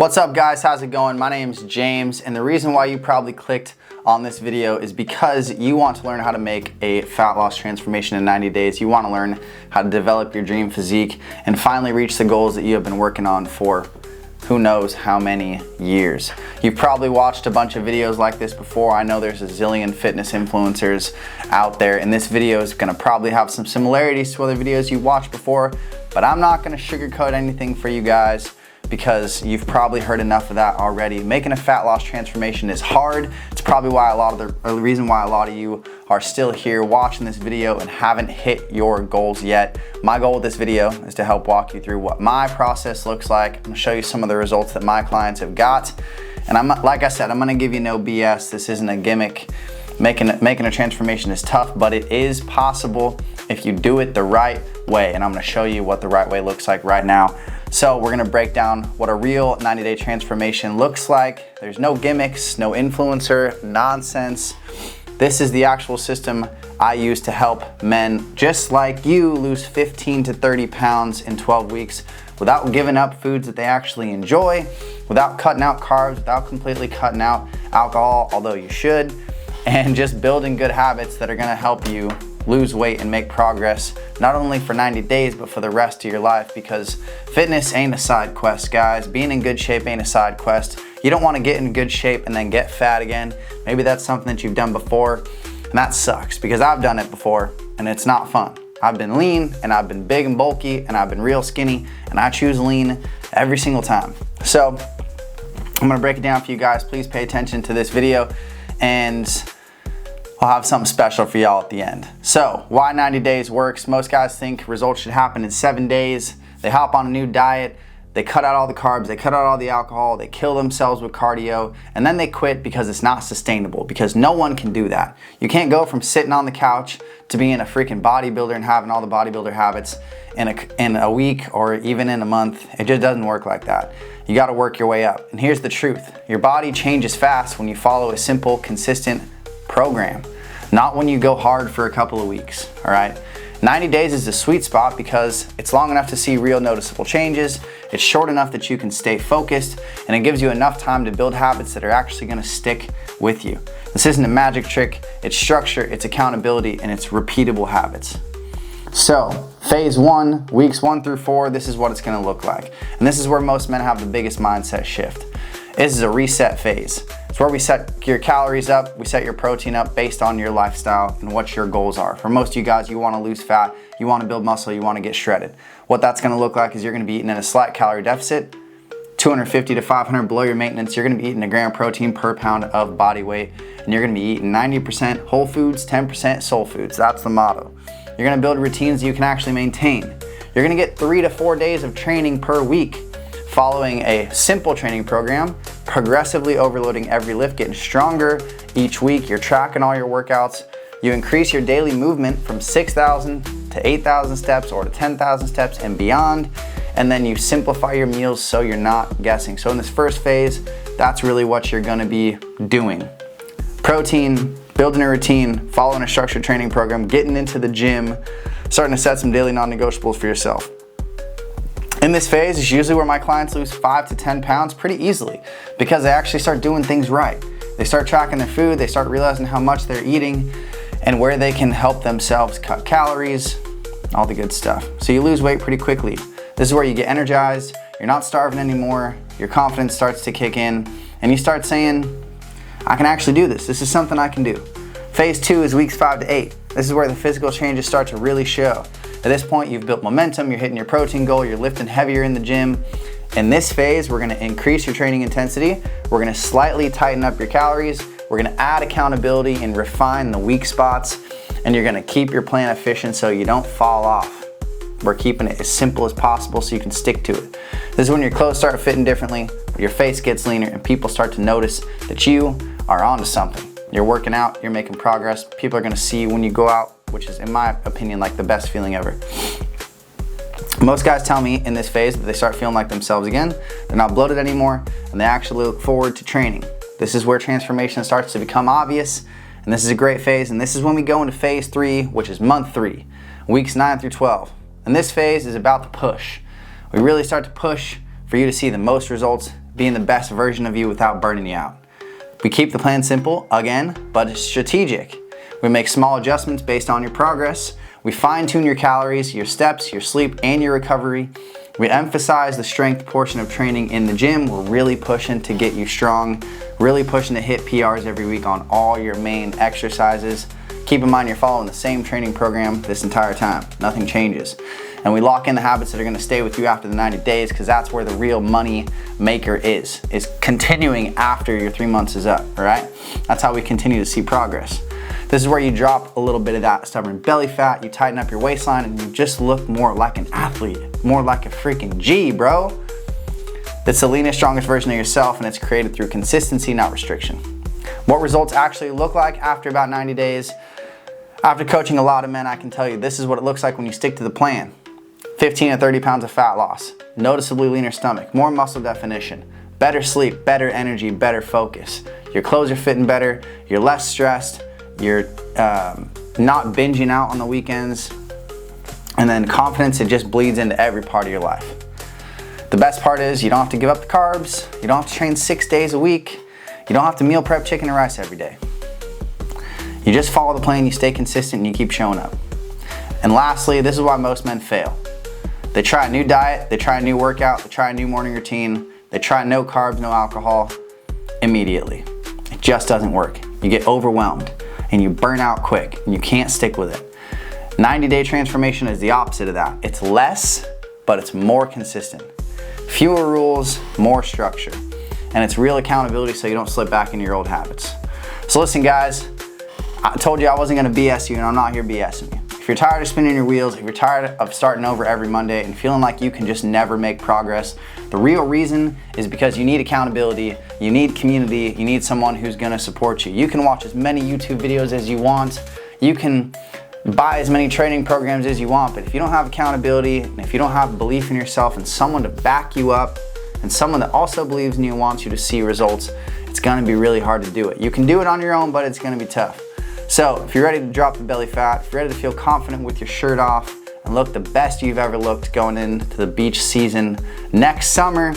What's up guys, how's it going? My name's James, and the reason why you probably clicked on this video is because you want to learn how to make a fat loss transformation in 90 days. You want to learn how to develop your dream physique and finally reach the goals that you have been working on for who knows how many years. You've probably watched a bunch of videos like this before. I know there's a zillion fitness influencers out there, and this video is gonna probably have some similarities to other videos you watched before, but I'm not gonna sugarcoat anything for you guys because you've probably heard enough of that already. Making a fat loss transformation is hard. It's probably why the reason why a lot of you are still here watching this video and haven't hit your goals yet. My goal with this video is to help walk you through what my process looks like. I'm gonna show you some of the results that my clients have got. And like I said, I'm gonna give you no BS. This isn't a gimmick. Making a transformation is tough, but it is possible if you do it the right way. And I'm gonna show you what the right way looks like right now. So we're gonna break down what a real 90-day transformation looks like. There's no gimmicks, no influencer nonsense. This is the actual system I use to help men just like you lose 15 to 30 pounds in 12 weeks without giving up foods that they actually enjoy, without cutting out carbs, without completely cutting out alcohol, although you should, and just building good habits that are gonna help you lose weight and make progress, not only for 90 days, but for the rest of your life, because fitness ain't a side quest, guys. Being in good shape ain't a side quest. You don't wanna get in good shape and then get fat again. Maybe that's something that you've done before, and that sucks, because I've done it before, and it's not fun. I've been lean, and I've been big and bulky, and I've been real skinny, and I choose lean every single time. So, I'm gonna break it down for you guys. Please pay attention to this video, and I'll have something special for y'all at the end. So, why 90 days works. Most guys think results should happen in 7 days. They hop on a new diet, they cut out all the carbs, they cut out all the alcohol, they kill themselves with cardio, and then they quit because it's not sustainable, because no one can do that. You can't go from sitting on the couch to being a freaking bodybuilder and having all the bodybuilder habits in a week or even in a month. It just doesn't work like that. You gotta work your way up. And here's the truth. Your body changes fast when you follow a simple, consistent program. Not when you go hard for a couple of weeks, all right? 90 days is the sweet spot because it's long enough to see real noticeable changes, it's short enough that you can stay focused, and it gives you enough time to build habits that are actually gonna stick with you. This isn't a magic trick, it's structure, it's accountability, and it's repeatable habits. So, phase 1, weeks 1 through 4, this is what it's gonna look like. And this is where most men have the biggest mindset shift. This is a reset phase. It's where we set your calories up, we set your protein up based on your lifestyle and what your goals are. For most of you guys, you wanna lose fat, you wanna build muscle, you wanna get shredded. What that's gonna look like is you're gonna be eating in a slight calorie deficit, 250 to 500 below your maintenance. You're gonna be eating a gram of protein per pound of body weight, and you're gonna be eating 90% whole foods, 10% soul foods. That's the motto. You're gonna build routines you can actually maintain. You're gonna get 3 to 4 days of training per week, following a simple training program, progressively overloading every lift, getting stronger each week. You're tracking all your workouts. You increase your daily movement from 6,000 to 8,000 steps or to 10,000 steps and beyond. And then you simplify your meals so you're not guessing. So in this first phase, that's really what you're gonna be doing. Protein, building a routine, following a structured training program, getting into the gym, starting to set some daily non-negotiables for yourself. In this phase is usually where my clients lose 5 to 10 pounds pretty easily because they actually start doing things right. They start tracking their food, they start realizing how much they're eating and where they can help themselves cut calories, all the good stuff. So you lose weight pretty quickly. This is where you get energized, you're not starving anymore, your confidence starts to kick in, and you start saying, I can actually do this. This is something I can do. Phase 2 is weeks 5 to 8. This is where the physical changes start to really show. At this point, you've built momentum, you're hitting your protein goal, you're lifting heavier in the gym. In this phase, we're gonna increase your training intensity, we're gonna slightly tighten up your calories, we're gonna add accountability and refine the weak spots, and you're gonna keep your plan efficient so you don't fall off. We're keeping it as simple as possible so you can stick to it. This is when your clothes start fitting differently, your face gets leaner, and people start to notice that you are onto something. You're working out, you're making progress, people are gonna see you when you go out, which is, in my opinion, like the best feeling ever. Most guys tell me in this phase that they start feeling like themselves again, they're not bloated anymore, and they actually look forward to training. This is where transformation starts to become obvious, and this is a great phase, and this is when we go into phase 3, which is month 3, weeks 9 through 12. And this phase is about the push. We really start to push for you to see the most results being the best version of you without burning you out. We keep the plan simple, again, but it's strategic. We make small adjustments based on your progress. We fine-tune your calories, your steps, your sleep, and your recovery. We emphasize the strength portion of training in the gym. We're really pushing to get you strong, really pushing to hit PRs every week on all your main exercises. Keep in mind you're following the same training program this entire time. Nothing changes. And we lock in the habits that are gonna stay with you after the 90 days because that's where the real money maker is continuing after your 3 months is up, all right? That's how we continue to see progress. This is where you drop a little bit of that stubborn belly fat, you tighten up your waistline, and you just look more like an athlete, more like a freaking G, bro. It's the leanest, strongest version of yourself, and it's created through consistency, not restriction. What results actually look like after about 90 days? After coaching a lot of men, I can tell you this is what it looks like when you stick to the plan. 15 to 30 pounds of fat loss, noticeably leaner stomach, more muscle definition, better sleep, better energy, better focus. Your clothes are fitting better, you're less stressed, you're not binging out on the weekends, and then confidence, it just bleeds into every part of your life. The best part is you don't have to give up the carbs, you don't have to train 6 days a week, you don't have to meal prep chicken and rice every day. You just follow the plan, you stay consistent, and you keep showing up. And lastly, this is why most men fail. They try a new diet, they try a new workout, they try a new morning routine, they try no carbs, no alcohol, immediately. It just doesn't work. You get overwhelmed and you burn out quick and you can't stick with it. 90-day transformation is the opposite of that. It's less, but it's more consistent. Fewer rules, more structure. And it's real accountability so you don't slip back into your old habits. So listen guys, I told you I wasn't gonna BS you and I'm not here BSing you. If you're tired of spinning your wheels, if you're tired of starting over every Monday and feeling like you can just never make progress, the real reason is because you need accountability, you need community, you need someone who's gonna support you. You can watch as many YouTube videos as you want, you can buy as many training programs as you want, but if you don't have accountability, and if you don't have belief in yourself and someone to back you up, and someone that also believes in you and wants you to see results, it's gonna be really hard to do it. You can do it on your own, but it's gonna be tough. So if you're ready to drop the belly fat, if you're ready to feel confident with your shirt off and look the best you've ever looked going into the beach season next summer,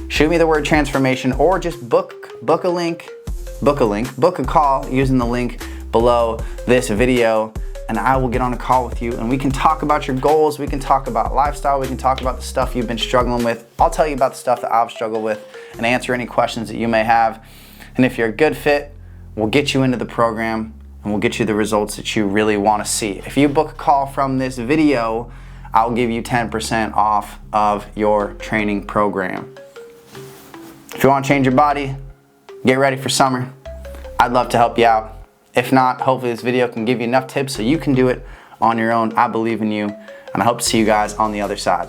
shoot me the word transformation or just book a call using the link below this video, and I will get on a call with you and we can talk about your goals, we can talk about lifestyle, we can talk about the stuff you've been struggling with. I'll tell you about the stuff that I've struggled with and answer any questions that you may have. And if you're a good fit, we'll get you into the program and we'll get you the results that you really want to see. If you book a call from this video, I'll give you 10% off of your training program. If you want to change your body, get ready for summer, I'd love to help you out. If not, hopefully this video can give you enough tips so you can do it on your own. I believe in you, and I hope to see you guys on the other side.